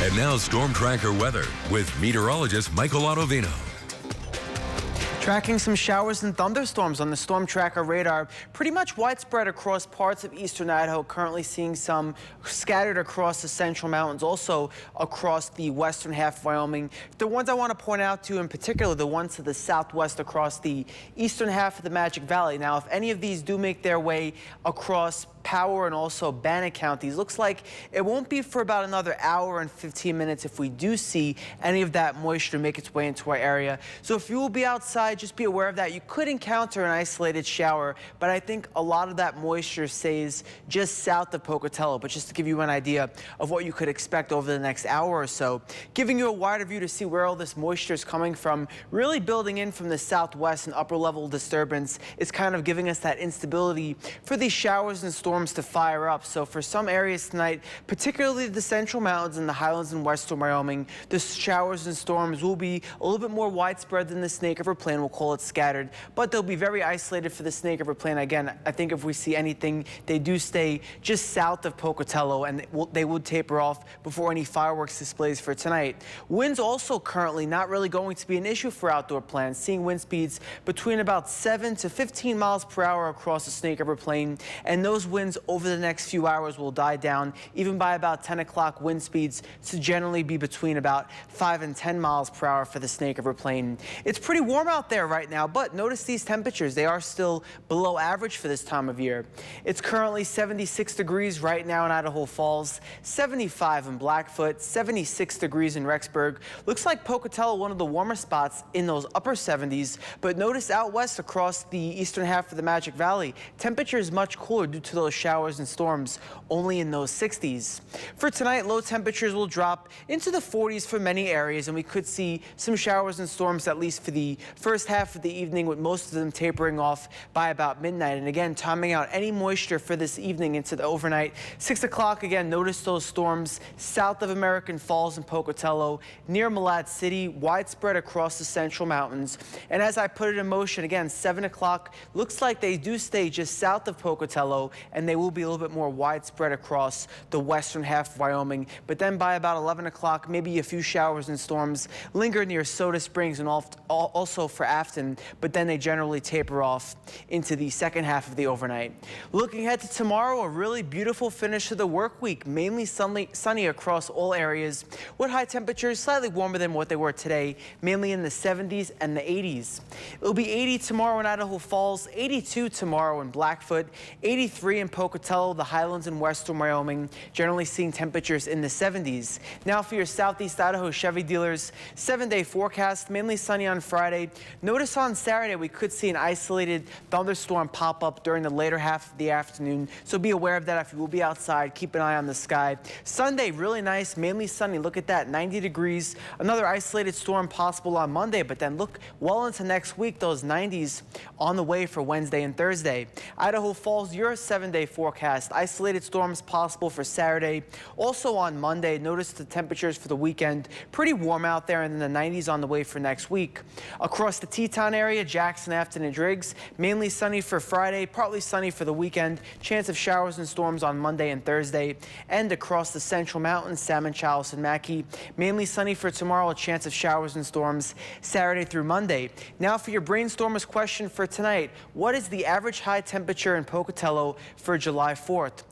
And now Storm Tracker weather with meteorologist Michael Autovino. Tracking some showers and thunderstorms on the Storm Tracker radar. Pretty much widespread across parts of eastern Idaho. Currently seeing some scattered across the central mountains, also across the western half of Wyoming. The ones I want to point out to in particular, the ones to the southwest across the eastern half of the Magic Valley. Now, if any of these do make their way across Power and also Bannock counties, looks like it won't be for about another hour and 15 minutes if we do see any of that moisture make its way into our area. So if you will be outside, just be aware of that. You could encounter an isolated shower, but I think a lot of that moisture stays just south of Pocatello. But just to give you an idea of what you could expect over the next hour or so, giving you a wider view to see where all this moisture is coming from, really building in from the southwest, and upper level disturbance is kind of giving us that instability for these showers and storms to fire up. So for some areas tonight, particularly the central mountains and the highlands in western Wyoming, the showers and storms will be a little bit more widespread than the Snake River Plain. We'll call it scattered, but they'll be very isolated for the Snake River Plain. Again, I think if we see anything, they do stay just south of Pocatello, and they would taper off before any fireworks displays for tonight. Winds also currently not really going to be an issue for outdoor plans, seeing wind speeds between about 7 to 15 miles per hour across the Snake River Plain, and those winds over the next few hours will die down. Even by about 10 o'clock, wind speeds to generally be between about 5 and 10 miles per hour for the Snake River Plain. It's pretty warm out there right now, but notice these temperatures. They are still below average for this time of year. It's currently 76 degrees right now in Idaho Falls, 75 in Blackfoot, 76 degrees in Rexburg. Looks like Pocatello, one of the warmer spots in those upper 70s, but notice out west across the eastern half of the Magic Valley, temperature is much cooler due to those showers and storms, only in those 60s. For tonight, low temperatures will drop into the 40s for many areas, and we could see some showers and storms at least for the first half of the evening, with most of them tapering off by about midnight. And again, timing out any moisture for this evening into the overnight. 6 o'clock, again, notice those storms south of American Falls and Pocatello, near Malad City, widespread across the central mountains. And as I put it in motion, again, 7 o'clock, looks like they do stay just south of Pocatello, and they will be a little bit more widespread across the western half of Wyoming. But then by about 11 o'clock, maybe a few showers and storms linger near Soda Springs and also for Afton, but then they generally taper off into the second half of the overnight. Looking ahead to tomorrow, a really beautiful finish to the work week, mainly sunny across all areas, with high temperatures slightly warmer than what they were today, mainly in the 70s and the 80s. It'll be 80 tomorrow in Idaho Falls, 82 tomorrow in Blackfoot, 83 in Pocatello, the highlands in western Wyoming, generally seeing temperatures in the 70s. Now for your southeast Idaho Chevy dealers, 7-day forecast, mainly sunny on Friday. Notice on Saturday we could see an isolated thunderstorm pop up during the later half of the afternoon, so be aware of that if you will be outside. Keep an eye on the sky. Sunday, really nice, mainly sunny. Look at that, 90 degrees. Another isolated storm possible on Monday, but then look well into next week, those 90s on the way for Wednesday and Thursday. Idaho Falls, your 7-day forecast. Isolated storms possible for Saturday. Also on Monday, notice the temperatures for the weekend. Pretty warm out there, and then the 90s on the way for next week. Across the Teton area, Jackson, Afton, and Driggs, mainly sunny for Friday, partly sunny for the weekend. Chance of showers and storms on Monday and Thursday. And across the central mountains, Salmon, Chalice, and Mackey, mainly sunny for tomorrow. A chance of showers and storms Saturday through Monday. Now for your brainstormers question for tonight. What is the average high temperature in Pocatello for July 4th?